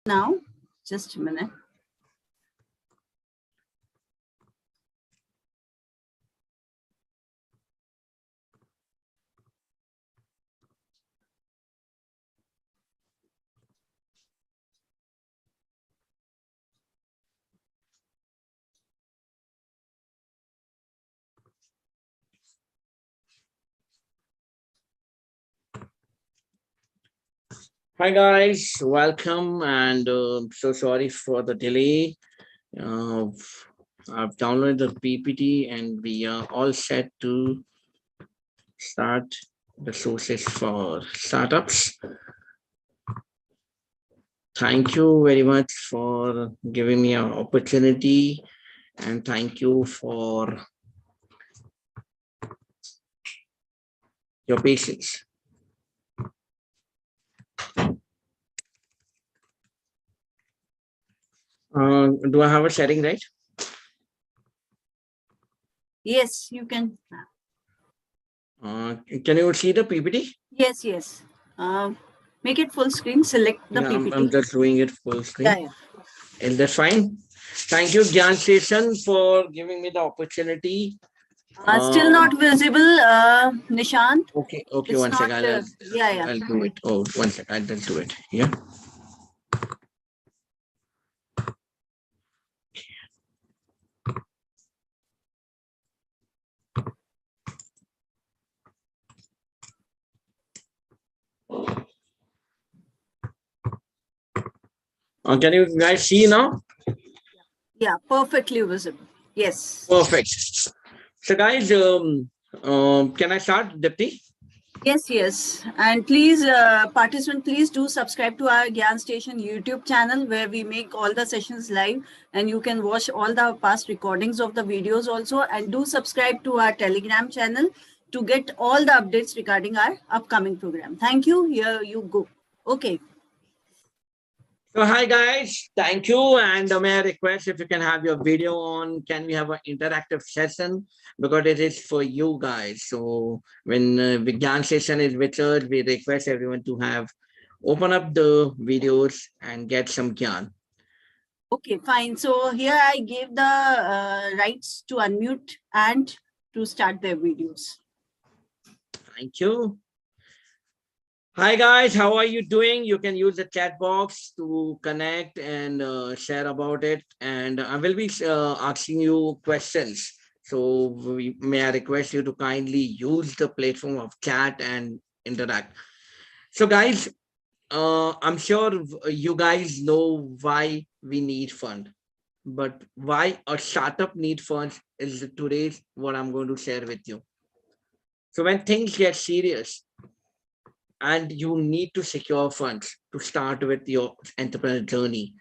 now. Just a minute. Hi guys, welcome, and so sorry for the delay. I've downloaded the PPT and we are all set to start the sources for startups. Thank you very much for giving me an opportunity, and thank you for your patience. Do I have a sharing right? Yes, you can. Can you see the PPT? Yes, yes. Make it full screen. Select the PPT. I'm just doing it full screen. Yeah. Is that fine? Thank you, GyaanStation, for giving me the opportunity. Still not visible, Nishant. Okay, It's one second. I'll do it. Oh, 1 second. I'll just do it. Yeah. Can you guys see now? Yeah, perfectly visible. Yes. Perfect. So, guys, can I start, Dipti? Yes, yes. And please, participant, please do subscribe to our GyaanStation YouTube channel where we make all the sessions live, and you can watch all the past recordings of the videos also. And do subscribe to our Telegram channel to get all the updates regarding our upcoming program. Thank you. Here you go. Okay. So, hi guys, thank you. And may I request if you can have your video on, can we have an interactive session? Because it is for you guys. So when the GyaanStation is with us, we request everyone to have open up the videos and get some Gyan. Okay, fine. So here I gave the rights to unmute and to start their videos. Thank you. Hi guys, how are you doing? You can use the chat box to connect and share about it. And I will be asking you questions. So may I request you to kindly use the platform of chat and interact. So guys, I'm sure you guys know why we need fund. But why a startup need funds is today's what I'm going to share with you. So when things get serious, and you need to secure funds to start with your entrepreneurial journey.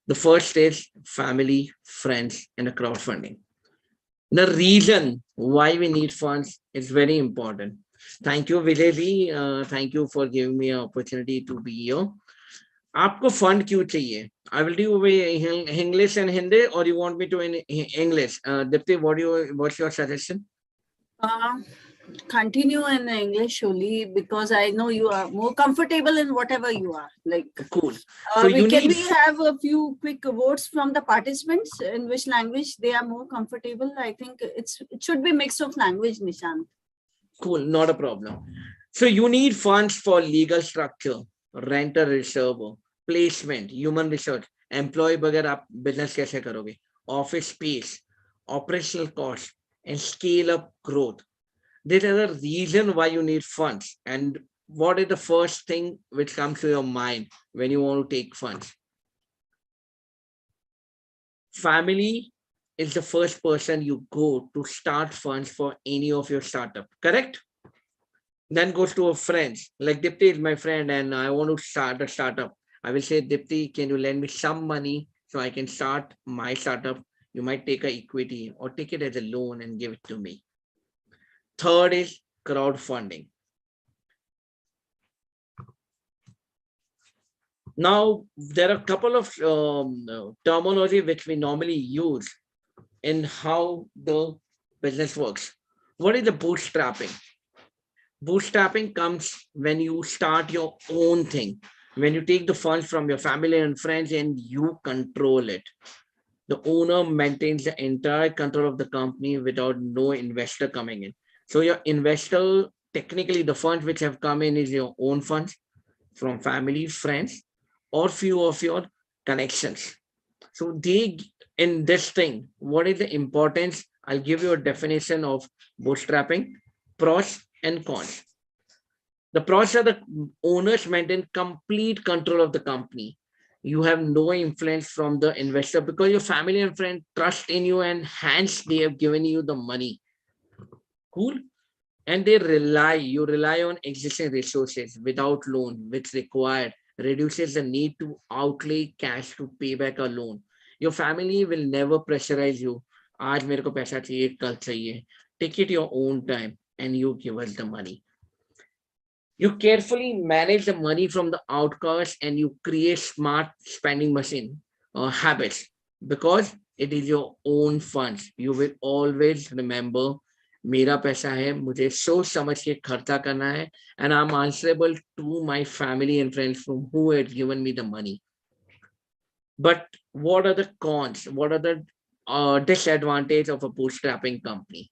The first is family, friends, and a crowdfunding. The reason why we need funds is very important. Thank you, Vijay. Thank you for giving me an opportunity to be here. आपको fund क्यों चाहिए? I will do English and Hindi, or you want me to in English? Dipti, what's your suggestion? Continue in English only because I know you are more comfortable in whatever you are. Like cool. So can we have a few quick words from the participants in which language they are more comfortable? I think it should be mix of language, Nishant. Cool, not a problem. So you need funds for legal structure, renter reserve, placement, human research, employee बगैर आप business कैसे करोगे? Office space, operational cost, and scale up growth. There is a reason why you need funds. And what is the first thing which comes to your mind when you want to take funds? Family is the first person you go to start funds for any of your startup, correct? Then goes to a friends. Like Dipti is my friend and I want to start a startup. I will say, Dipti, can you lend me some money so I can start my startup? You might take a equity or take it as a loan and give it to me. Third is crowdfunding. Now, there are a couple of terminology which we normally use in how the business works. What is the bootstrapping? Bootstrapping comes when you start your own thing. When you take the funds from your family and friends and you control it, the owner maintains the entire control of the company without no investor coming in. So your investor, technically the funds which have come in is your own funds from family, friends, or few of your connections. So they, in this thing, what is the importance? I'll give you a definition of bootstrapping, pros and cons. The pros are the owners maintain complete control of the company. You have no influence from the investor because your family and friend trust in you and hence they have given you the money. Cool. And you rely on existing resources without loan, which required reduces the need to outlay cash to pay back a loan. Your family will never pressurize you. आज मेरे को पैसा चाहिए, कल चाहिए. Take it your own time and you give us the money. You carefully manage the money from the outcast and you create smart spending machine habits because it is your own funds. You will always remember मेरा पैसा है, मुझे सोच समझ के खर्चा करना है, and I'm answerable to my family and friends from who had given me the money. But what are the cons? What are the disadvantage of a bootstrapping company?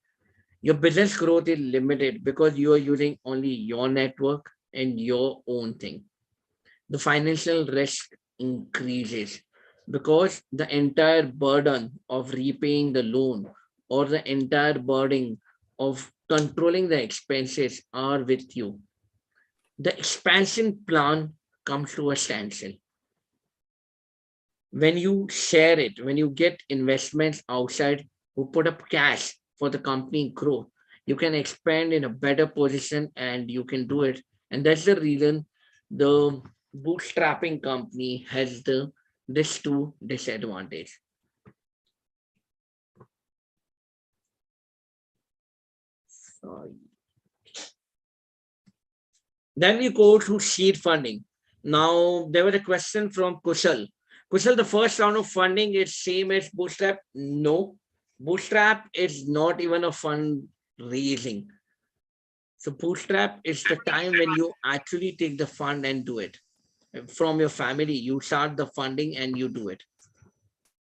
Your business growth is limited because you are using only your network and your own thing. The financial risk increases because the entire burden of repaying the loan or the entire burden of controlling the expenses are with you. The expansion plan comes to a standstill. When you share it, when you get investments outside who put up cash for the company growth, you can expand in a better position and you can do it. And that's the reason the bootstrapping company has this two disadvantage. Sorry. Then we go to seed funding. Now there was a question from Kushal. Kushal, the first round of funding is same as Bootstrap? No, Bootstrap is not even a fundraising. So Bootstrap is the time when you actually take the fund and do it. From your family, you start the funding and you do it.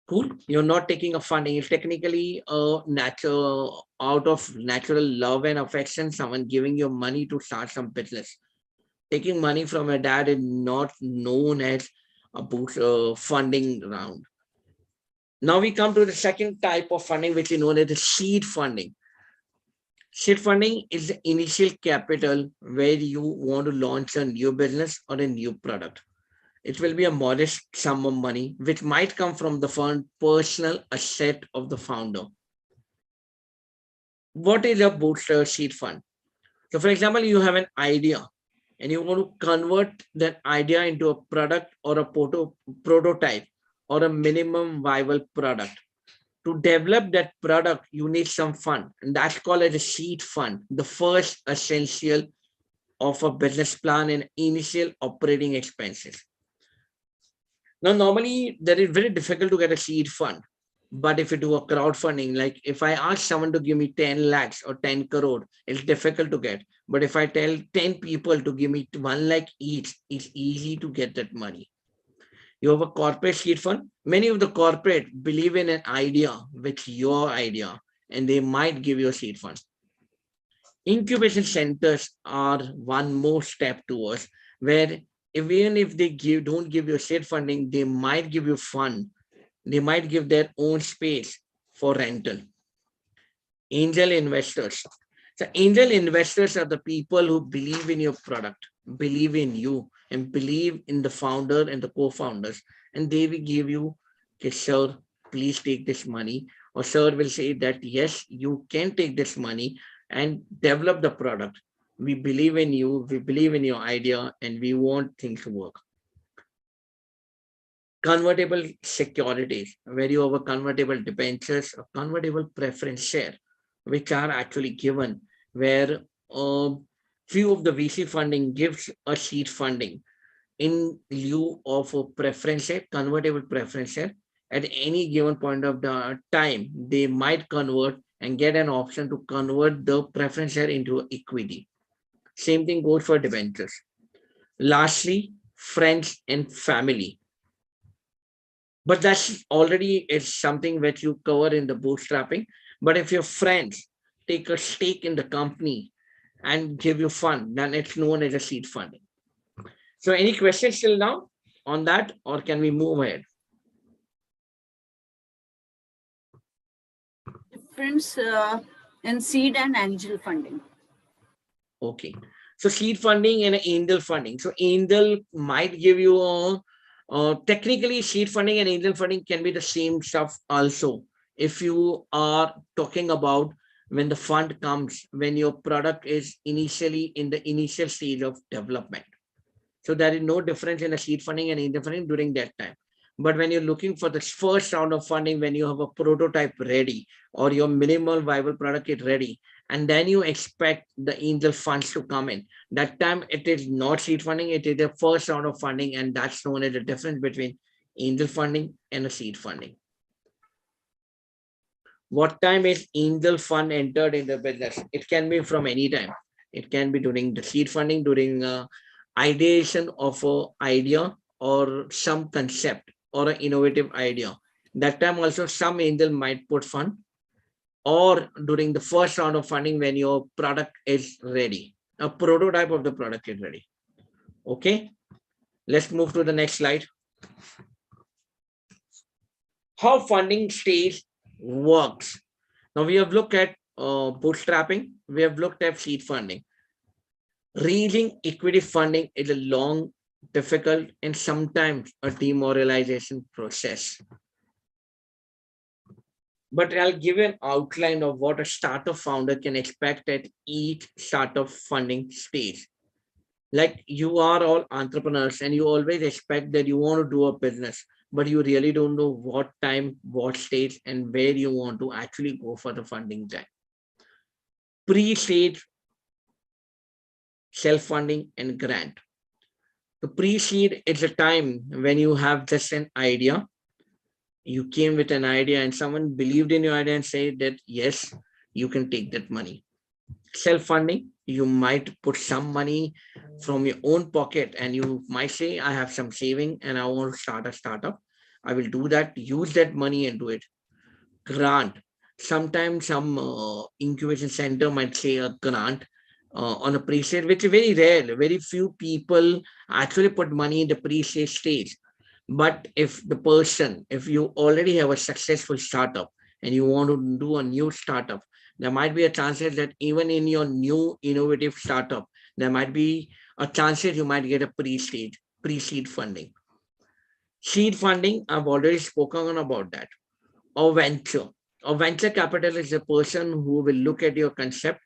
Cool. You're not taking a funding. It's technically a natural, out of natural love and affection, someone giving you money to start some business. Taking money from your dad is not known as a funding round. Now we come to the second type of funding, which is known as the seed funding. Seed funding is the initial capital where you want to launch a new business or a new product. It will be a modest sum of money, which might come from the fund personal asset of the founder. What is a booster seed fund? So for example, you have an idea and you want to convert that idea into a product or a prototype or a minimum viable product. To develop that product, you need some fund, and that's called as a seed fund, the first essential of a business plan and initial operating expenses. Now, normally, that is very difficult to get a seed fund. But if you do a crowdfunding, like if I ask someone to give me 10 lakhs or 10 crore, it's difficult to get. But if I tell 10 people to give me 1 lakh each, it's easy to get that money. You have a corporate seed fund. Many of the corporate believe in an idea, which your idea, and they might give you a seed fund. Incubation centers are one more step towards where even if they don't give you seed funding, they might give you fund. They might give their own space for rental. Angel investors. So angel investors are the people who believe in your product, believe in you, and believe in the founder and the co-founders. And they will give you, okay, sir, please take this money. Or sir will say that, yes, you can take this money and develop the product. We believe in you, we believe in your idea, and we want things to work. Convertible securities, where you have a convertible debentures, a convertible preference share, which are actually given, where few of the VC funding gives a seed funding in lieu of a preference share, convertible preference share. At any given point of the time, they might convert and get an option to convert the preference share into equity. Same thing goes for debentures. Lastly, friends and family. But that's already is something that you cover in the bootstrapping. But if your friends take a stake in the company and give you fund, then it's known as a seed funding. So any questions till now on that, or can we move ahead? Difference in seed and angel funding. Okay. So seed funding and angel funding. So angel might give you technically seed funding and angel funding can be the same stuff also. If you are talking about when the fund comes, when your product is initially in the initial stage of development. So there is no difference in the seed funding and angel funding during that time. But when you're looking for the first round of funding, when you have a prototype ready or your minimal viable product is ready, and then you expect the angel funds to come in, that time it is not seed funding, it is the first round of funding, and that's known as the difference between angel funding and a seed funding. What time is angel fund entered in the business? It can be from any time. It can be during the seed funding, during ideation of an idea or some concept or an innovative idea. That time also some angel might put fund, or during the first round of funding when your product is ready, a prototype of the product is ready. Okay, let's move to the next slide. How funding stage works. Now we have looked at bootstrapping, we have looked at seed funding. Raising equity funding is a long, difficult, and sometimes a demoralization process. But I'll give you an outline of what a startup founder can expect at each startup funding stage. Like you are all entrepreneurs and you always expect that you want to do a business, but you really don't know what time, what stage, and where you want to actually go for the funding time. Pre-seed, self-funding, and grant. The pre-seed is a time when you have just an idea. You came with an idea and someone believed in your idea and said that, yes, you can take that money. Self-funding, you might put some money from your own pocket and you might say, I have some saving and I want to start a startup. I will do that, use that money and do it. Grant. Sometimes some incubation center might say a grant on a pre-sale, which is very rare. Very few people actually put money in the pre-sale stage. But if the person, if you already have a successful startup and you want to do a new startup, there might be a chances that even in your new innovative startup, there might be a chances you might get a pre-stage, pre-seed funding. Seed funding, I've already spoken about that. Or venture. A venture capital is a person who will look at your concept,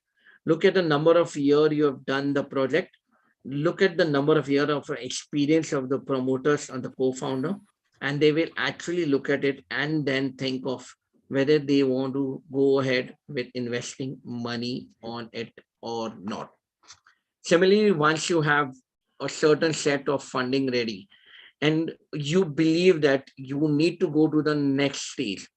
look at the number of years you have done the project, look at the number of years of experience of the promoters and the co-founder, and they will actually look at it and then think of whether they want to go ahead with investing money on it or not. Similarly, once you have a certain set of funding ready and you believe that you need to go to the next stage,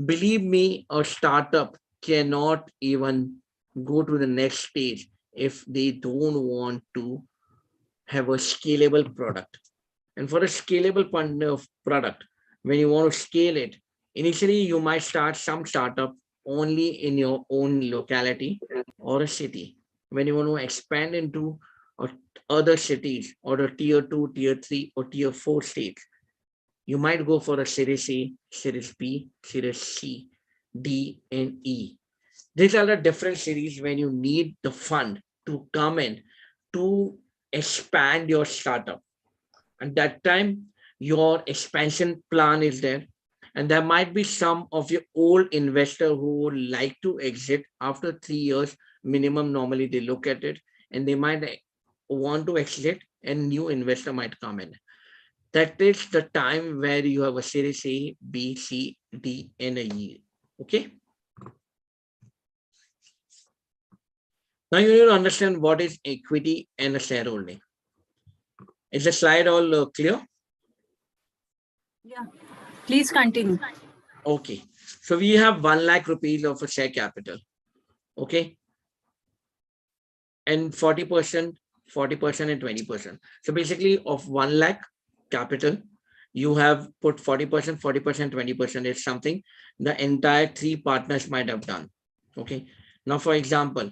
believe me, a startup cannot even go to the next stage if they don't want to have a scalable product. And for a scalable product, when you want to scale it, initially you might start some startup only in your own locality or a city. When you want to expand into other cities or a tier 2, tier 3, or tier 4 states, you might go for a Series A, Series B, Series C, D, and E. These are the different series when you need the fund to come in to expand your startup. And that time, your expansion plan is there. And there might be some of your old investor who would like to exit after 3 years minimum. Normally, they look at it and they might want to exit, and new investor might come in. That is the time where you have a series A, B, C, D, and a E. Okay. Now you need to understand what is equity and a shareholding. Is the slide all clear? Yeah. Please continue. Okay. So we have 1 lakh rupees of a share capital. Okay. And 40% 40% and 20%. So basically of 1 lakh capital, you have put 40%, 40%, 20% is something the entire 3 partners might have done. Okay. Now, for example,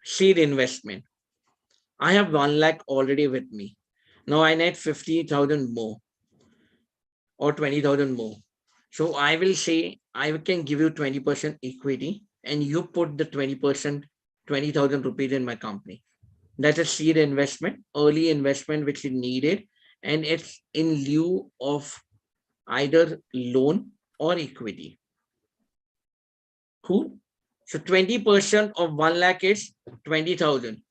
seed investment. I have 1 lakh already with me. Now I need 50,000 more or 20,000 more. So I will say I can give you 20% equity and you put the 20%, 20,000 rupees in my company. That's a seed investment, early investment, which is needed. And it's in lieu of either loan or equity. Cool. So 20% of 1 lakh is 20,000.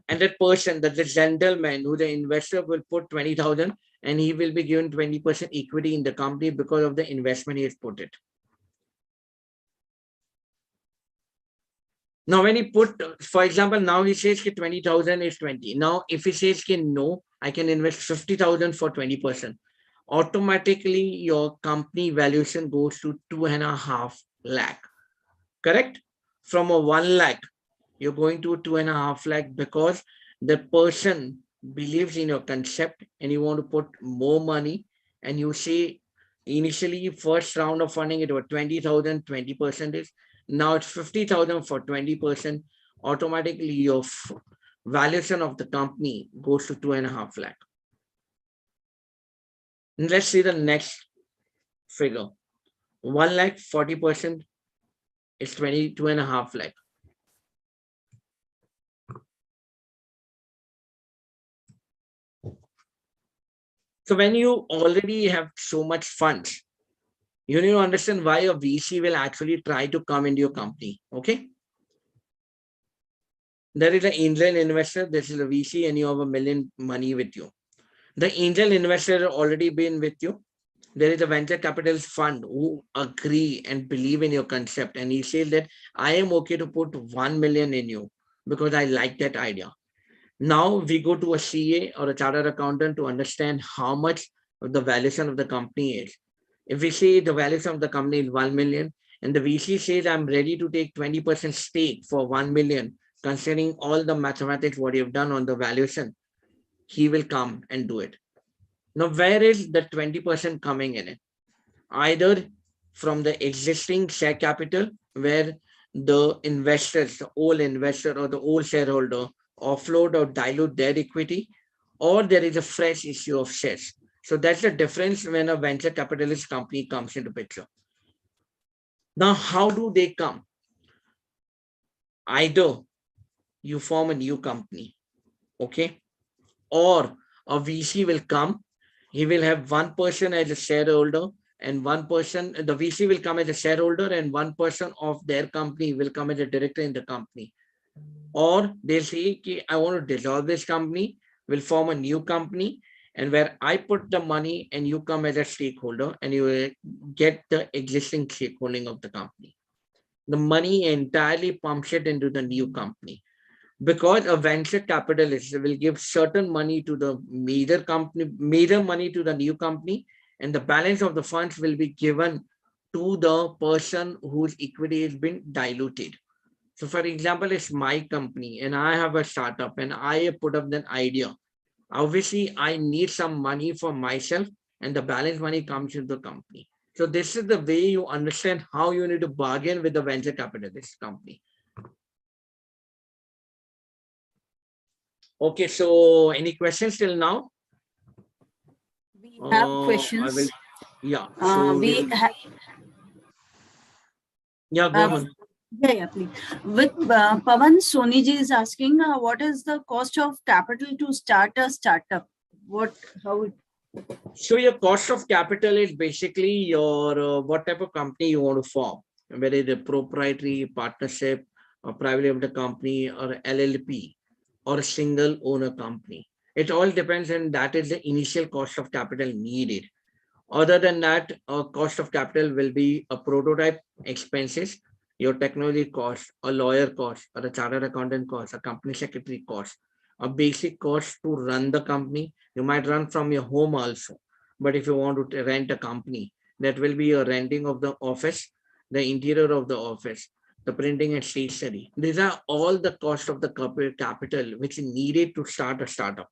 And that person, that the gentleman who the investor will put 20,000 and he will be given 20% equity in the company because of the investment he has put it. Now, when he put, for example, now he says 20,000 is 20. Now, if he says no, I can invest 50,000 for 20%. Automatically, your company valuation goes to 2.5 lakh. Correct? From a 1 lakh, you're going to 2.5 lakh because the person believes in your concept and you want to put more money. And you say initially first round of funding it was 20,000, 20% is now it's 50,000 for 20%. Automatically your valuation of the company goes to 2.5 lakh. And let's see the next figure. 1 lakh 40% is 22.5 lakh. So when you already have so much funds, you need to understand why a VC will actually try to come into your company. Okay. There is an angel investor, this is a VC, and you have $1 million money with you. The angel investor has already been with you. There is a venture capital fund who agree and believe in your concept. And he says that I am okay to put 1 million in you because I like that idea. Now we go to a CA or a chartered accountant to understand how much of the valuation of the company is. If we say the valuation of the company is 1 million and the VC says I'm ready to take 20% stake for 1 million, considering all the mathematics what you've done on the valuation, he will come and do it. Now, where is the 20% coming in it? Either from the existing share capital where the investors, the old investor or the old shareholder offload or dilute their equity, or there is a fresh issue of shares. So that's the difference when a venture capitalist company comes into picture. Now, how do they come? Either you form a new company, okay, or a VC will come. He will have one person as a shareholder and one person, the VC will come as a shareholder and one person of their company will come as a director in the company. Or they'll say, I want to dissolve this company, will form a new company, and where I put the money and you come as a stakeholder and you will get the existing stakeholding of the company. The money entirely pumps it into the new company. Because a venture capitalist will give certain money to the major company, major money to the new company, and the balance of the funds will be given to the person whose equity has been diluted. So for example, it's my company and I have a startup and I put up an idea. Obviously, I need some money for myself and the balance money comes into the company. So this is the way you understand how you need to bargain with the venture capitalist company. Okay, so any questions till now? We have I will, questions. yeah. So We have, yeah, go on. yeah, please. With Pavan, Soniji is asking, what is the cost of capital to start a startup? How it? So your cost of capital is basically your what type of company you want to form, whether it's a proprietary partnership, or privately owned company, or LLP, or a single owner company. It all depends, and that is the initial cost of capital needed. Other than that, cost of capital will be a prototype expenses, your technology cost, a lawyer cost, or a chartered accountant cost, a company secretary cost, a basic cost to run the company. You might run from your home also, but if you want to rent a company, That will be a renting of the office, the interior of the office, the printing and stationery. These are all the cost of the corporate capital which is needed to start a startup.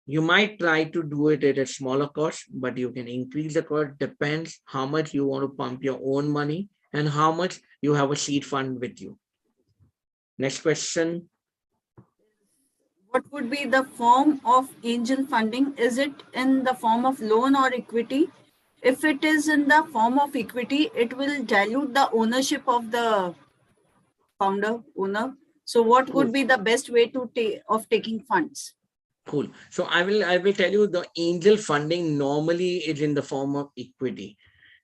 You might try to do it at a smaller cost, but you can increase the cost. Depends how much you want to pump your own money and how much you have a seed fund with you. Next question. What would be the form of angel funding? Is it in the form of loan or equity? If it is in the form of equity, it will dilute the ownership of the owner. So what Cool. would be the best way to taking funds? Cool. So I will tell you the angel funding normally is in the form of equity.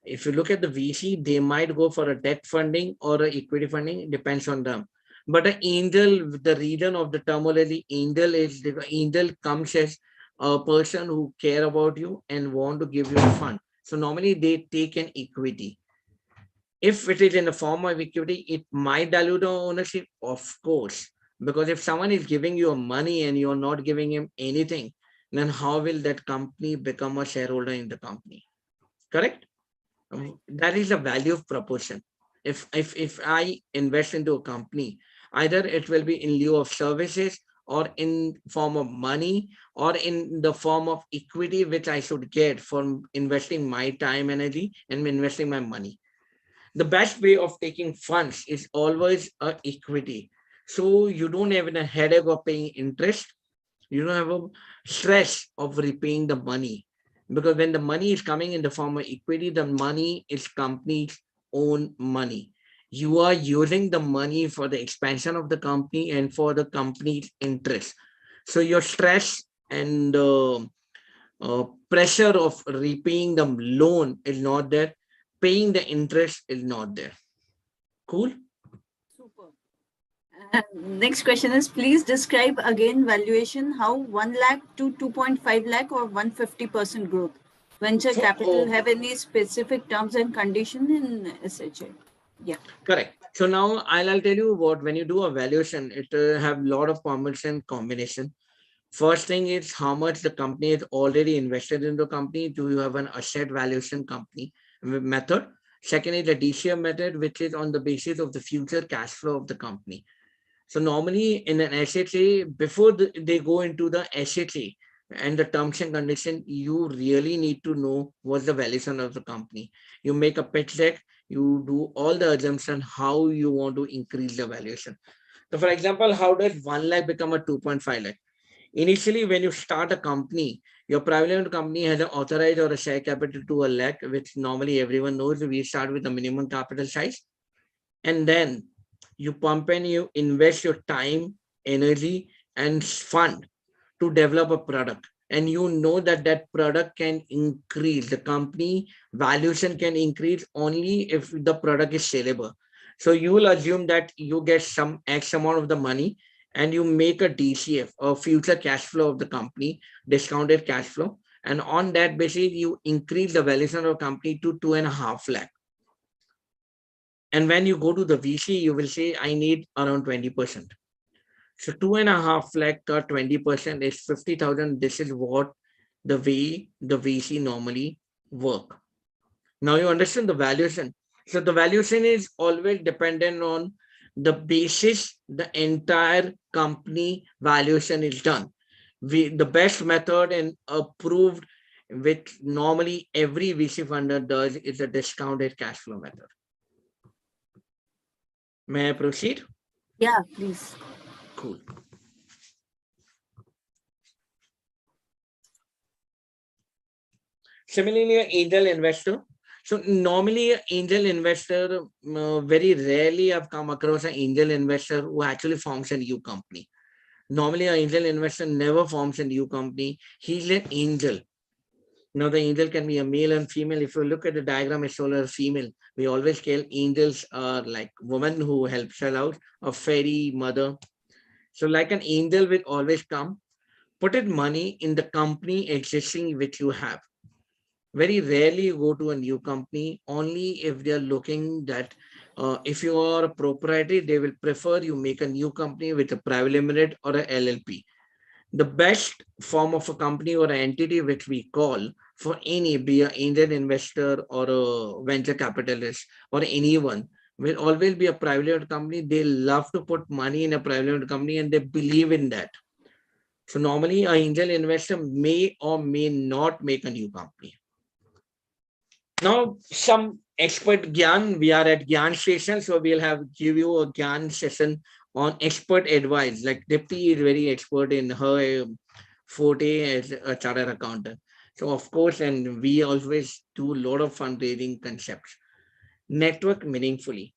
If you look at the VC, they might go for a debt funding or a equity funding. It depends on them. But an angel, the reason of the terminology angel is the angel comes as a person who care about you and want to give you a fund. So normally they take an equity. If it is in the form of equity, it might dilute the ownership, of course. Because if someone is giving you money and you're not giving him anything, then how will that company become a shareholder in the company? Correct? That is the value of proportion. If I invest into a company, either it will be in lieu of services or in form of money or in the form of equity which I should get from investing my time, energy, and investing my money. The best way of taking funds is always a equity. So you don't have a headache of paying interest. You don't have a stress of repaying the money. Because when the money is coming in the form of equity, the money is company's own money. You are using the money for the expansion of the company and for the company's interest. So your stress and pressure of repaying the loan is not there. Paying the interest is not there. Cool. Super. Next question is, please describe again valuation, how 1 lakh to 2.5 lakh or 150% growth. Venture So, capital have any specific terms and condition in SHA? Yeah. correct. So now I'll tell you what, when you do a valuation, it have a lot of combination. First thing is how much the company has already invested in the company. Do you have an asset valuation company method? Second is the DCF method, which is on the basis of the future cash flow of the company. So normally in an SHA, before they go into the SHA and the terms and condition, you really need to know what's the valuation of the company. You make a pitch deck, you do all the assumption how you want to increase the valuation. So for example, how does 1 lakh become a 2.5 lakh? Initially, when you start a company, your private limited company has an authorized or a share capital to a lakh, which normally everyone knows. We start with the minimum capital size. And then you pump and you invest your time, energy, and fund to develop a product. And you know that that product can increase. The company valuation can increase only if the product is saleable. So you will assume that you get some X amount of the money and you make a DCF, a future cash flow of the company, discounted cash flow. And on that basis, you increase the valuation of the company to 2.5 lakh. And when you go to the VC, you will say, I need around 20%. So 2.5 lakh or 20% is 50,000. This is what the way the VC normally work. Now you understand the valuation. So the valuation is always dependent on the basis the entire company valuation is done. The best method and approved, which normally every VC funder does, is a discounted cash flow method. May I proceed? Yeah, please. Cool. Similarly, an angel investor. So normally an angel investor, very rarely I've come across an angel investor who actually forms a new company. Normally an angel investor never forms a new company. He's an angel. Now the angel can be a male and female. If you look at the diagram, it's all a female. We always call angels are like women who helps her out, a fairy mother. So like an angel will always come, put it money in the company existing which you have. Very rarely you go to a new company, only if they are looking that if you are a proprietary, they will prefer you make a new company with a private limited or a LLP. The best form of a company or an entity which we call for any, be an angel investor or a venture capitalist or anyone, will always be a private company. They love to put money in a private company and they believe in that. So normally an angel investor may or may not make a new company. Now, some expert Gyan, we are at GyaanStation, so we'll have give you a Gyan session on expert advice. Like Dipti is very expert in her forte as a chartered accountant. So of course, and we always do a lot of fundraising concepts. Network meaningfully.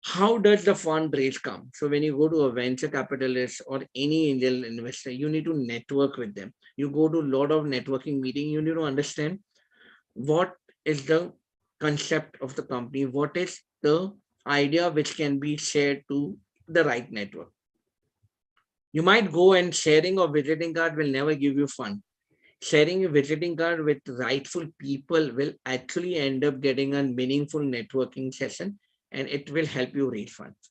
How does the fundraise come? So when you go to a venture capitalist or any angel investor, you need to network with them. You go to a lot of networking meeting. You need to understand what is the concept of the company, what is the idea which can be shared to the right network. You might go and sharing a visiting card will never give you fun. Sharing a visiting card with rightful people will actually end up getting a meaningful networking session and it will help you raise funds.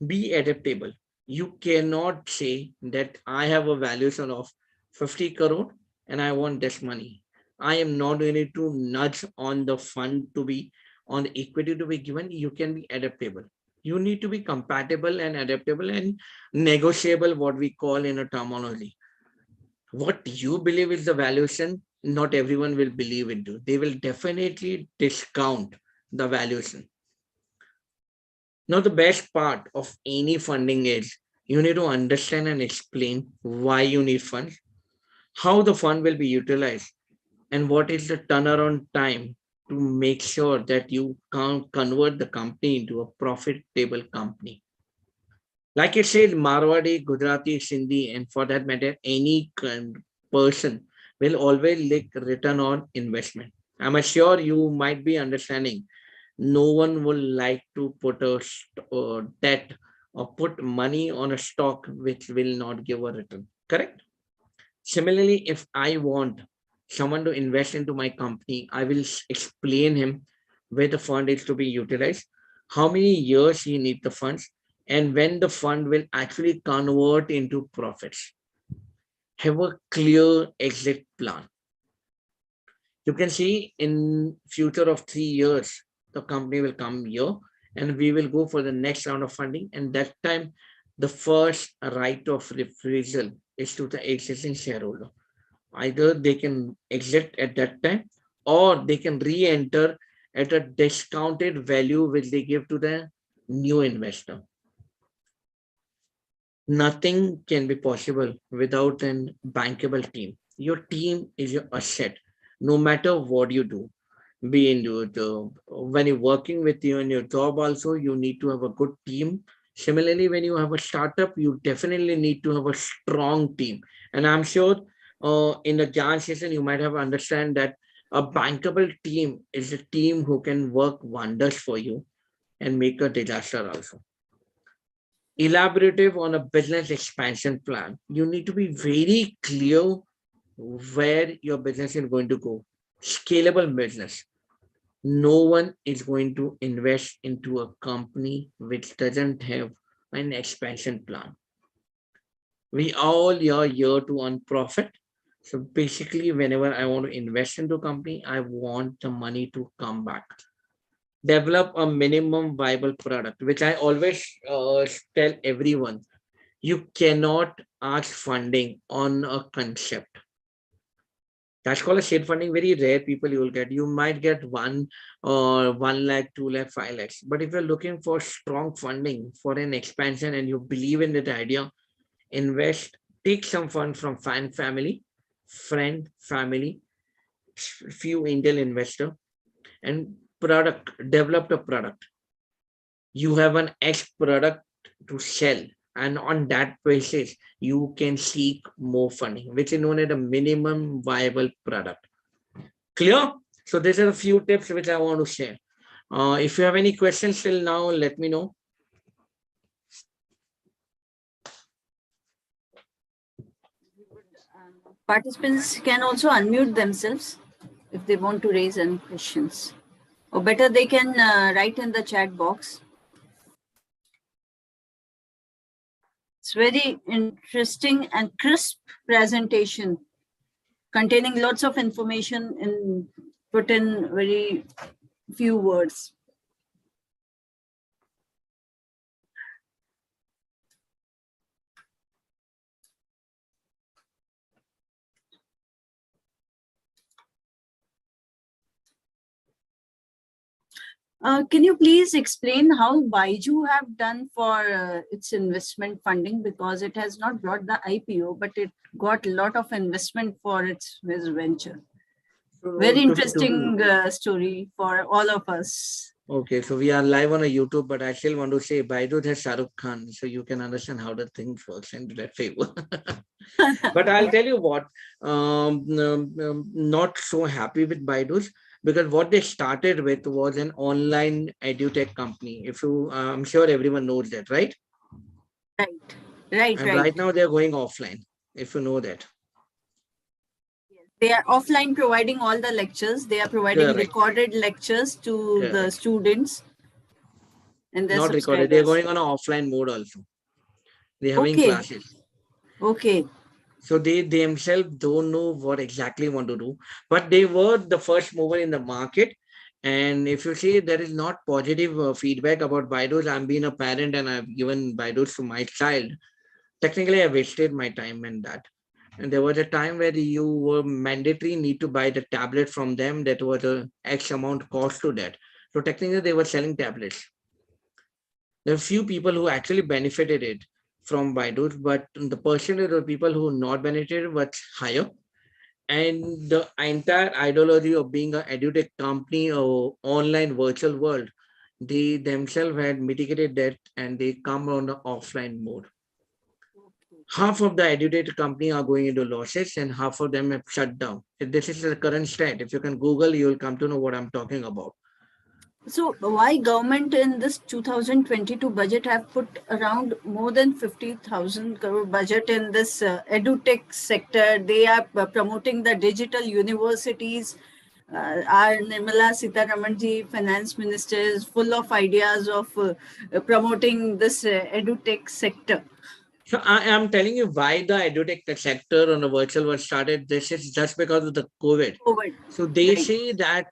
Be adaptable. You cannot say that I have a valuation of 50 crore and I want this money. I am not going to nudge on the fund to be on the equity to be given. You can be adaptable. You need to be compatible and adaptable and negotiable, what we call in a terminology. What you believe is the valuation, not everyone will believe into. They will definitely discount the valuation. Now, the best part of any funding is you need to understand and explain why you need funds, how the fund will be utilized, and what is the turnaround time to make sure that you can convert the company into a profitable company. Like it says, Marwadi, Gujarati, Sindhi, and for that matter, any person will always like return on investment. I'm sure you might be understanding no one will like to put a debt or put money on a stock which will not give a return. Correct? Similarly, if I want someone to invest into my company, I will explain him where the fund is to be utilized, how many years he needs the funds, and when the fund will actually convert into profits. Have a clear exit plan. You can see in future of 3 years, the company will come here and we will go for the next round of funding. And that time, the first right of refusal is to the existing shareholder. Either they can exit at that time or they can re-enter at a discounted value which they give to the new investor. Nothing can be possible without an bankable team. Your team is your asset, no matter what you do. Be in when you're working with you in your job, also you need to have a good team. Similarly, when you have a startup, you definitely need to have a strong team. And I'm sure in the Gyan session, you might have understand that a bankable team is a team who can work wonders for you and make a disaster also. Elaborative on a business expansion plan. You need to be very clear where your business is going to go. Scalable business. No one is going to invest into a company which doesn't have an expansion plan. We all are here to earn profit. So basically, whenever I want to invest into a company, I want the money to come back. Develop a minimum viable product, which I always tell everyone. You cannot ask funding on a concept. That's called a seed funding. Very rare people you will get. You might get 1 lakh, 2 lakh, 5 lakhs. But if you're looking for strong funding for an expansion and you believe in that idea, invest, take some fund from family, friend, family, few angel investor, and develop a product. You have an X product to sell, and on that basis, you can seek more funding, which is known as a minimum viable product. Clear? So these are a few tips which I want to share. If you have any questions till now, let me know. Participants can also unmute themselves if they want to raise any questions. Or better, they can write in the chat box. It's very interesting and crisp presentation containing lots of information in put in very few words. Can you please explain how Baiju have done for its investment funding, because it has not brought the IPO, but it got a lot of investment for its venture. Very interesting story for all of us. Okay, so we are live on a YouTube, but I still want to say Baidu has Shah Rukh Khan, so you can understand how the things works into that favor. But I'll tell you what, not so happy with Baidu's, because what they started with was an online edutech company. If you, I'm sure everyone knows that, right? Right. And right now they're going offline, if you know that. They are offline providing all the lectures. They are providing recorded lectures to the students. And not recorded. They're going on an offline mode also. They're having classes. Okay. So they themselves don't know what exactly want to do, but they were the first mover in the market. And if you see there is not positive feedback about Baidu's, I'm being a parent and I've given Baidu's to my child. Technically, I wasted my time in that. And there was a time where you were mandatory need to buy the tablet from them. That was a X amount cost to that. So technically, they were selling tablets. There are few people who actually benefited it from Baidu, but the percentage of people who not benefited was higher. And the entire ideology of being an edutech company or online virtual world, they themselves had mitigated that and they come on the offline mode. Half of the edutech company are going into losses and half of them have shut down. This is the current state. If you can Google, you will come to know what I'm talking about. So why government in this 2022 budget have put around more than 50,000 crore budget in this edutech sector? They are promoting the digital universities. Our Nirmala Sitharamanji, finance minister, is full of ideas of promoting this edutech sector. So I am telling you why the edutech sector on the virtual world started. This is just because of the COVID. So they say that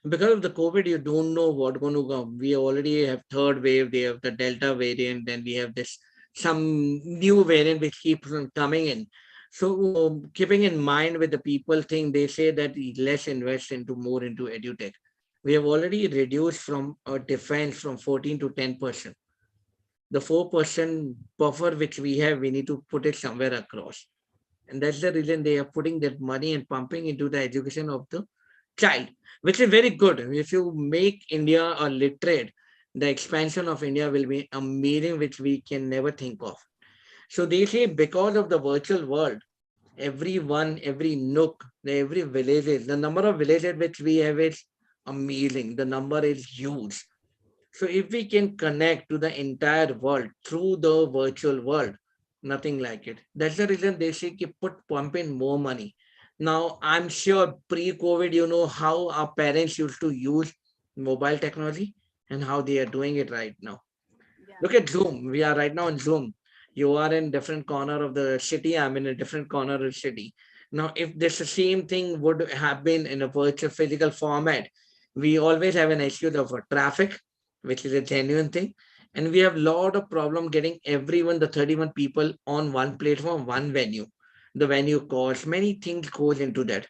because of the COVID, you don't know what's going to come. We already have third wave. They have the Delta variant. Then we have this some new variant which keeps on coming in. So keeping in mind with the people thing, they say that less invest into more into edutech. We have already reduced from defense from 14 to 10%. The 4% buffer which we have, we need to put it somewhere across. And that's the reason they are putting that money and pumping into the education of the child, which is very good. If you make India a literate, the expansion of India will be amazing, which we can never think of. So they say because of the virtual world, everyone, every nook, every village, the number of villages which we have is amazing. The number is huge. So if we can connect to the entire world through the virtual world, nothing like it. That's the reason they say keep pumping more money. Now, I'm sure pre-COVID, you know how our parents used to use mobile technology and how they are doing it right now. Yeah. Look at Zoom. We are right now on Zoom. You are in different corner of the city. I'm in a different corner of the city. Now, if this same thing would have been in a virtual physical format, we always have an issue of traffic, which is a genuine thing. And we have a lot of problem getting everyone, the 31 people on one platform, one venue. The venue costs, many things goes into that.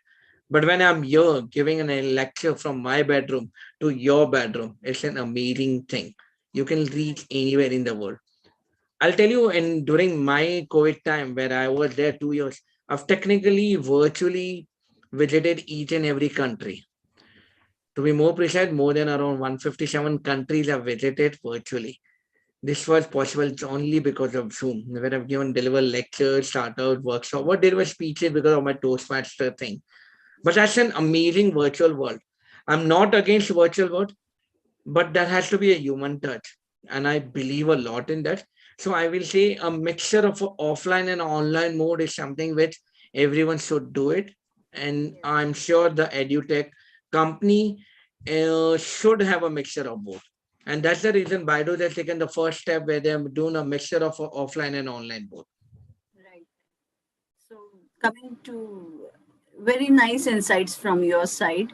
But when I'm here giving a lecture from my bedroom to your bedroom, it's an amazing thing. You can reach anywhere in the world. I'll tell you, and during my COVID time where I was there 2 years, I've technically virtually visited each and every country. To be more precise, more than around 157 countries I've visited virtually. This was possible only because of Zoom, where I've given deliver lectures, startups, workshops, what deliver speeches because of my Toastmaster thing. But that's an amazing virtual world. I'm not against virtual world, but there has to be a human touch. And I believe a lot in that. So I will say a mixture of offline and online mode is something which everyone should do it. And I'm sure the edutech company should have a mixture of both. And that's the reason Baidu has taken the first step where they're doing a mixture of offline and online both. Right. So coming to very nice insights from your side.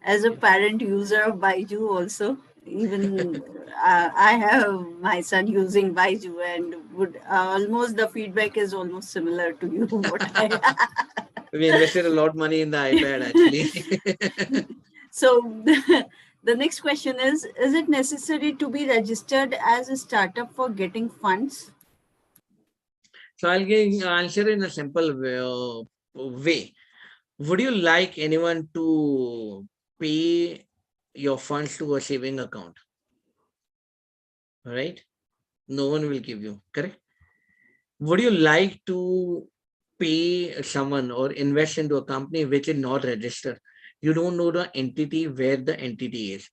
As a parent user of Baiju also, even I have my son using Baiju and would almost the feedback is almost similar to you what I We invested a lot of money in the iPad actually. so the next question is it necessary to be registered as a startup for getting funds? So I'll give answer in a simple way. Would you like anyone to pay your funds to a saving account? Right? No one will give you, correct? Would you like to pay someone or invest into a company which is not registered? You don't know the entity where the entity is.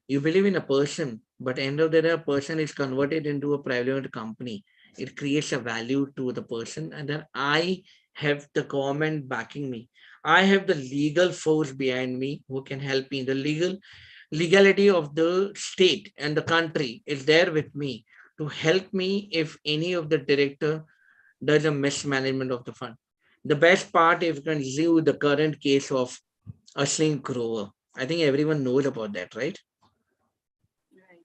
You believe in a person, but end of the day, a person is converted into a private company. It creates a value to the person, and then I have the government backing me. I have the legal force behind me who can help me. The legality of the state and the country is there with me to help me if any of the director does a mismanagement of the fund. The best part is you can view the current case of Ashling Grover. I think everyone knows about that, right? Right.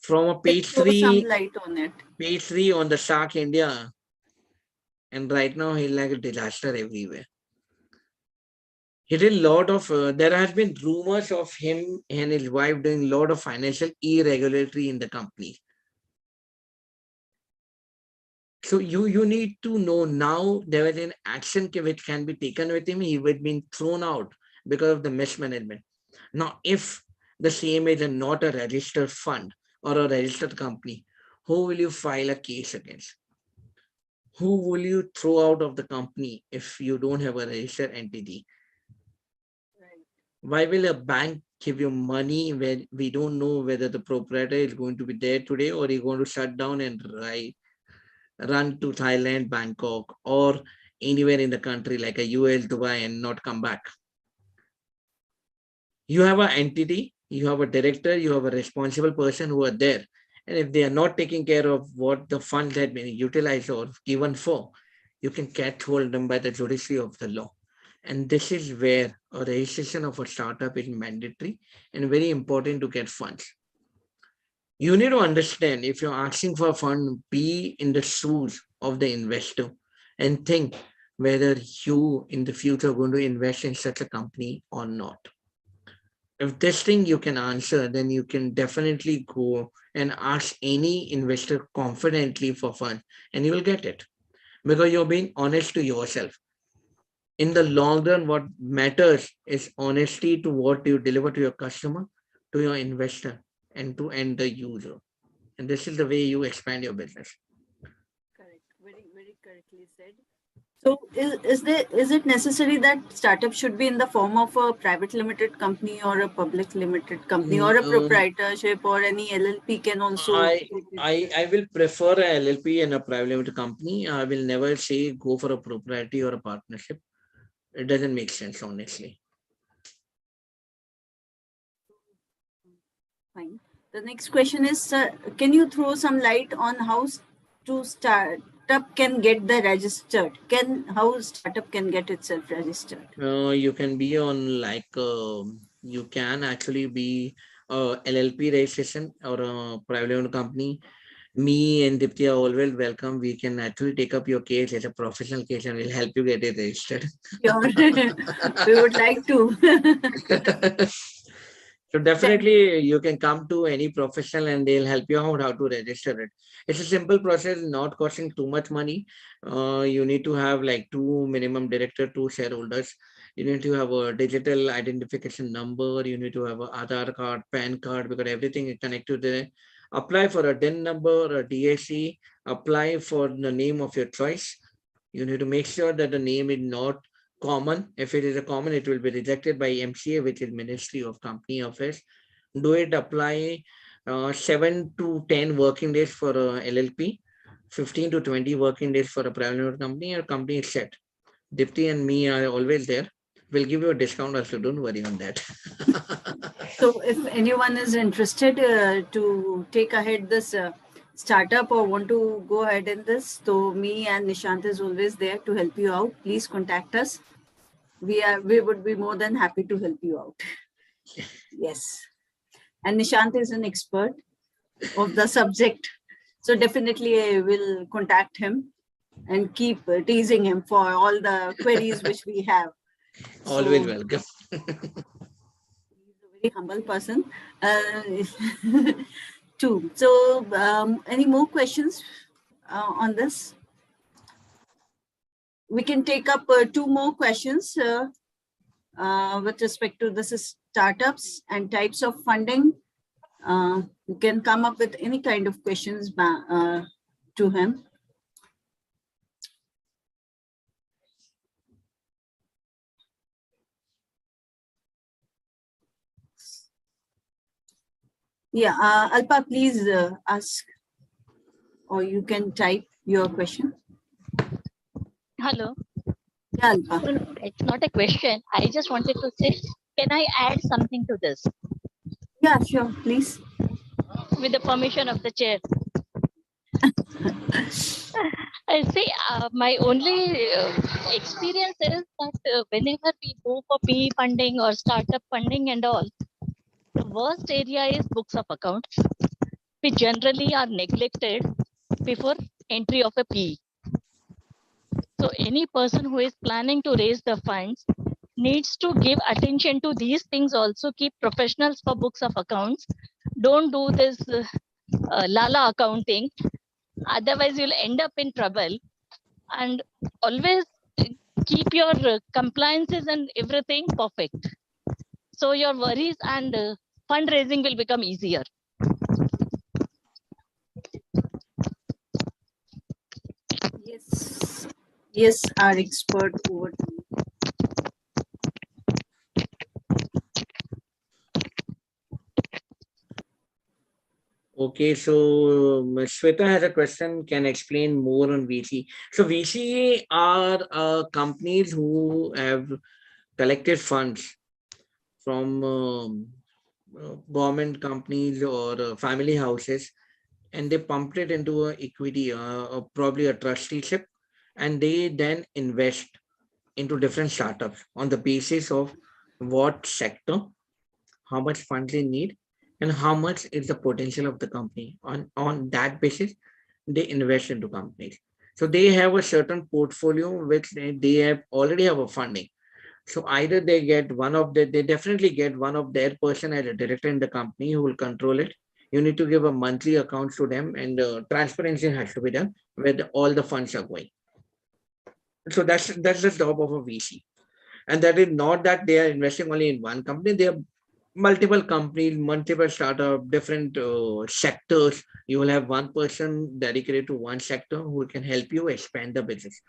From a Let's throw some light on it. page three on the Shark India, and right now he's like a disaster everywhere. He did a lot of. There has been rumors of him and his wife doing a lot of financial irregularity in the company. So you need to know now there is an action which can be taken with him. He would been thrown out because of the mismanagement. Now, if the same is not a registered fund or a registered company, who will you file a case against? Who will you throw out of the company if you don't have a registered entity? Right. Why will a bank give you money when we don't know whether the proprietor is going to be there today or he's going to shut down and run to Thailand, Bangkok, or anywhere in the country like a US, Dubai, and not come back? You have an entity, you have a director, you have a responsible person who are there. And if they are not taking care of what the funds had been utilized or given for, you can catch hold them by the judiciary of the law. And this is where a registration of a startup is mandatory and very important to get funds. You need to understand if you're asking for a fund, be in the shoes of the investor and think whether you in the future are going to invest in such a company or not. If this thing you can answer, then you can definitely go and ask any investor confidently for fund and you will get it because you're being honest to yourself. In the long run, what matters is honesty to what you deliver to your customer, to your investor, and to end the user. And this is the way you expand your business. Correct. Very, very correctly said. So is it necessary that startup should be in the form of a private limited company or a public limited company or a Mm, proprietorship or any LLP can also I take it? I will prefer a LLP and a private limited company. I will never say go for a propriety or a partnership. It doesn't make sense, honestly. Fine. The next question is, can you throw some light on how to startup can get the registered? How startup can get itself registered? You can be on like you can actually be a LLP registration or a private limited company. Me and Dipti are always welcome. We can actually take up your case as a professional case and we'll help you get it registered. Sure. We would like to. So Then, definitely you can come to any professional and they'll help you out how to register it. It's a simple process, not costing too much money. You need to have like two minimum director, two shareholders. You need to have a digital identification number. You need to have an Aadhaar card, PAN card, because everything is connected there. Apply for a DIN number, a DAC, apply for the name of your choice. You need to make sure that the name is not common. If it is a common, it will be rejected by MCA, which is Ministry of Company Affairs. Do it apply 7 to 10 working days for a LLP, 15 to 20 working days for a private limited company. Your company is set. Dipti and me are always there. We'll give you a discount also. Don't worry on that. So if anyone is interested to take ahead this startup or want to go ahead in this, so me and Nishant is always there to help you out. Please contact us. We would be more than happy to help you out. Yes. And Nishant is an expert of the subject. So definitely I will contact him and keep teasing him for all the queries which we have. Always So welcome. he's a very humble person. Too. So any more questions on this? We can take up two more questions with respect to this is startups and types of funding. You can come up with any kind of questions to him. Yeah, Alpa, please ask, or you can type your question. Hello. Yeah, Alpa. No, it's not a question. I just wanted to say, can I add something to this Yeah, sure, please. with the permission of the chair? I see. My only experience is that whenever we go for PE funding or startup funding and all, the worst area is books of accounts, which generally are neglected before entry of a PE. So any person who is planning to raise the funds needs to give attention to these things also. Keep professionals for books of accounts. Don't do this lala accounting. Otherwise, you'll end up in trouble. And always keep your compliances and everything perfect. So your worries and fundraising will become easier. Yes, yes, our expert over to you. Okay, so Shweta has a question. Can explain more on VC. So VC are companies who have collected funds from government companies or family houses, and they pumped it into a equity, probably a trusteeship, and they then invest into different startups on the basis of what sector, how much funds they need, and how much is the potential of the company. On that basis, they invest into companies. So they have a certain portfolio which they have already have a funding. So either they get they definitely get one of their person as a director in the company who will control it. You need to give a monthly accounts to them, and transparency has to be done where all the funds are going. So that's the job of a VC. And that is not that they are investing only in one company. They are multiple companies, multiple startup, different sectors. You will have one person dedicated to one sector who can help you expand the business.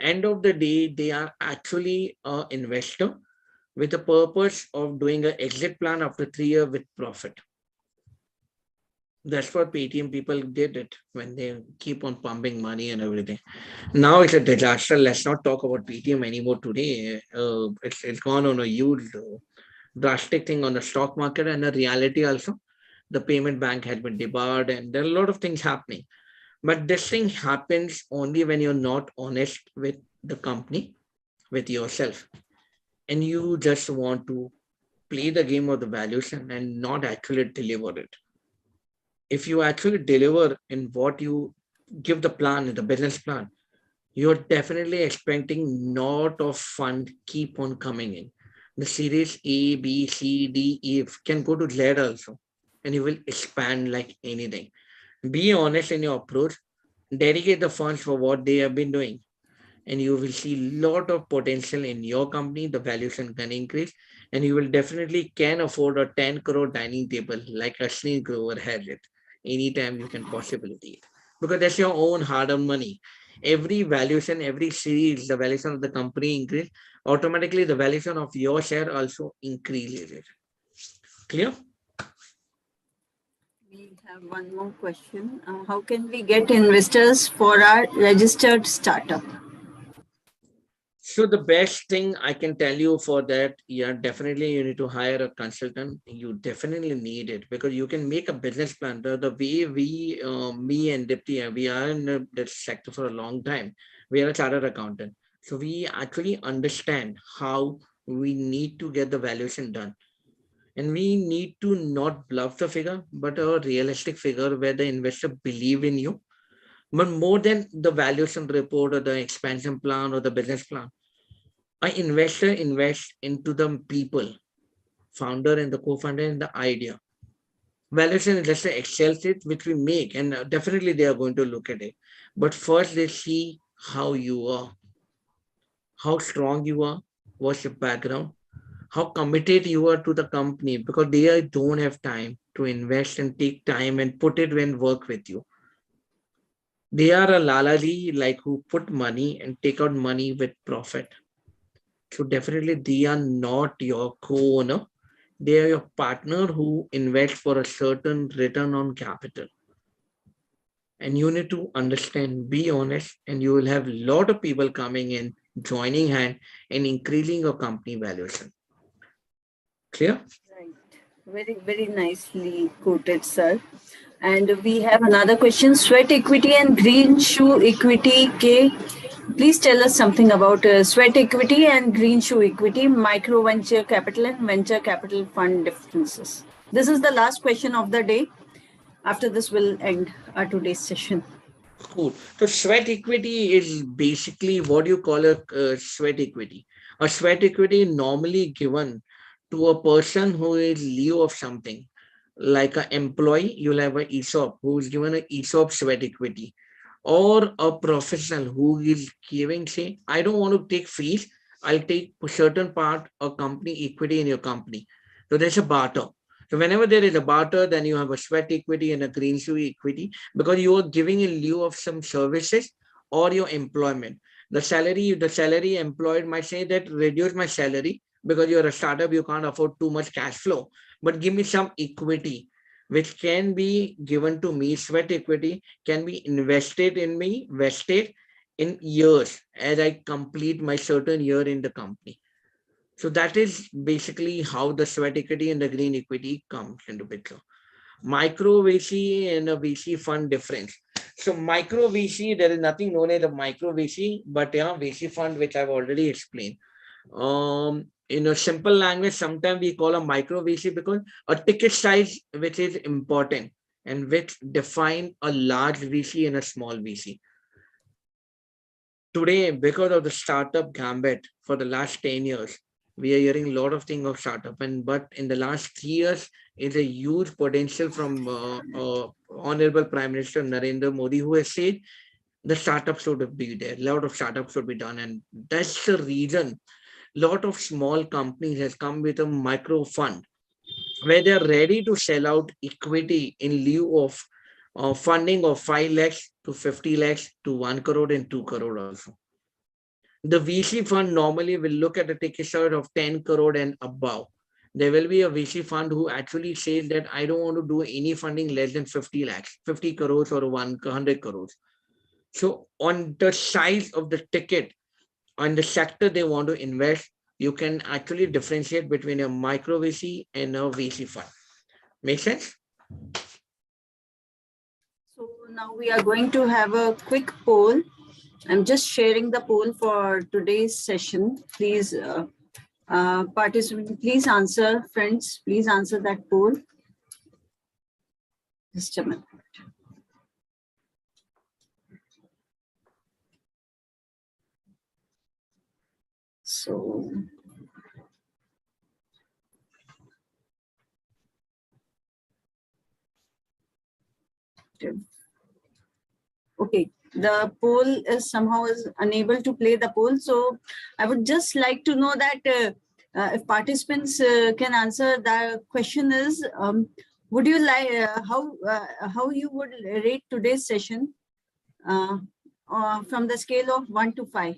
End of the day, they are actually an investor with the purpose of doing an exit plan after 3 years with profit. That's what Paytm people did it when they keep on pumping money and everything. Now it's a disaster. Let's not talk about Paytm anymore today. It's gone on a huge drastic thing on the stock market and the reality also. The payment bank has been debarred and there are a lot of things happening. But this thing happens only when you're not honest with the company, with yourself, and you just want to play the game of the valuation and not actually deliver it. If you actually deliver in what you give the plan, the business plan, you're definitely expecting lot of fund keep on coming in. The series A, B, C, D, E can go to Z also, and you will expand like anything. Be honest in your approach, dedicate the funds for what they have been doing, and you will see lot of potential in your company. The valuation can increase, and you will definitely can afford a 10 crore dining table like Ashni Grover has it. Anytime you can possibility it, because that's your own hard-earned money. Every valuation, every series, the valuation of the company increase, automatically the valuation of your share also increases it. Clear? We have one more question. How can we get investors for our registered startup? So the best thing I can tell you for that, yeah, definitely you need to hire a consultant. You definitely need it because you can make a business plan. The way me and Dipti, we are in this sector for a long time. We are a chartered accountant. So we actually understand how we need to get the valuation done. And we need to not bluff the figure, but a realistic figure where the investor believe in you. But more than the valuation report or the expansion plan or the business plan, an investor invests into the people, founder and the co-founder and the idea. Valuation is just an Excel sheet which we make, and definitely they are going to look at it. But first, they see how you are, how strong you are, what's your background, how committed you are to the company, because they don't have time to invest and take time and put it and work with you. They are a lalaji like who put money and take out money with profit. So definitely they are not your co-owner. They are your partner who invest for a certain return on capital. And you need to understand, be honest, and you will have a lot of people coming in, joining hand and increasing your company valuation. Clear? Right. Very, very nicely quoted, sir. And we have another question. Sweat equity and green shoe equity. K. Please tell us something about sweat equity and green shoe equity, micro venture capital and venture capital fund differences. This is the last question of the day. After this, we'll end our today's session. Cool. So sweat equity is basically what you call a sweat equity. A sweat equity is normally given to a person who is leave of something. Like an employee, you'll have an ESOP who is given an ESOP sweat equity, or a professional who is giving, say, I don't want to take fees, I'll take a certain part of company equity in your company. So there's a barter. So whenever there is a barter, then you have a sweat equity and a green shoe equity because you are giving in lieu of some services or your employment. The salary employed might say that reduce my salary because you're a startup, you can't afford too much cash flow, but give me some equity which can be given to me. Sweat equity can be invested in me, vested in years as I complete my certain year in the company. So that is basically how the sweat equity and the green equity comes into picture. Micro VC and a VC fund difference. So micro VC, there is nothing known as a micro VC, but yeah, VC fund, which I've already explained. In a simple language, sometimes we call a micro VC because a ticket size which is important and which define a large VC and a small VC. Today, because of the startup gambit for the last 10 years, we are hearing a lot of things of startup, but in the last 3 years, is a huge potential from Honorable Prime Minister Narendra Modi, who has said the startups should be there. A lot of startups should be done, and that's the reason. Lot of small companies has come with a micro fund where they're ready to sell out equity in lieu of funding of 5 lakhs to 50 lakhs to 1 crore and 2 crore also. The VC fund normally will look at a ticket size of 10 crore and above. There will be a VC fund who actually says that I don't want to do any funding less than 50 lakhs, 50 crores or 100 crores. So on the size of the ticket, on the sector they want to invest, you can actually differentiate between a micro VC and a VC fund. Make sense? So now we are going to have a quick poll. I'm just sharing the poll for today's session. Please participate. Please answer, friends. Please answer that poll. Just a minute. So okay, the poll is somehow unable to play the poll. So I would just like to know that if participants can answer, the question is, would you like how you would rate today's session from the scale of 1 to 5,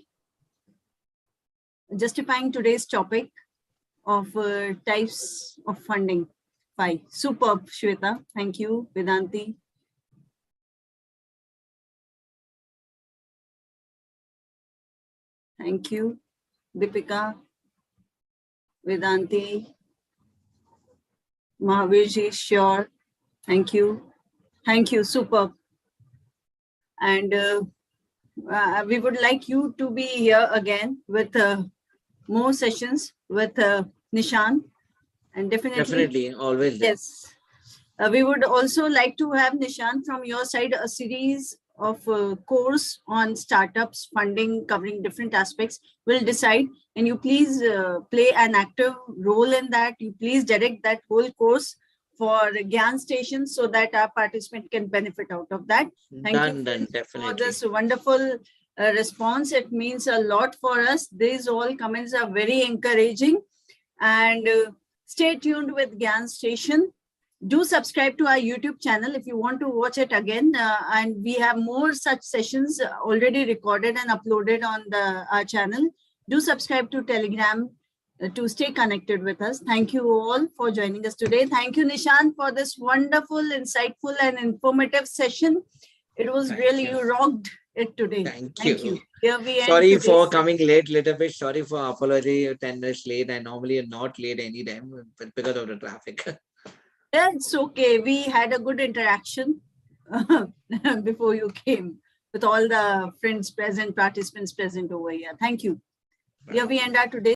justifying today's topic of types of funding. 5. Superb, Shweta. Thank you, Vedanti. Thank you. Deepika, Vedanti, Mahavirji, sure. Thank you. Thank you. Super. And we would like you to be here again with more sessions with Nishan. And Definitely, always there. yes. We would also like to have, Nishan, from your side, a series of course on startups, funding, covering different aspects. We'll decide, and you please play an active role in that. You please direct that whole course for Gyanstation so that our participant can benefit out of that. Thank you Done, for definitely. this wonderful response. It means a lot for us. These all comments are very encouraging. And stay tuned with Gyanstation. Do subscribe to our YouTube channel if you want to watch it again. And we have more such sessions already recorded and uploaded on our channel. Do subscribe to Telegram to stay connected with us. Thank you all for joining us today. Thank you, Nishan, for this wonderful, insightful, and informative session. It was really, you rocked it today. Thank you. Here we end Sorry for today's coming late, little bit. Sorry for apology, 10 minutes late. I normally am not late any time but because of the traffic. Yeah, it's okay. We had a good interaction before you came with all the friends present, participants present over here. Thank you. Here we end our today's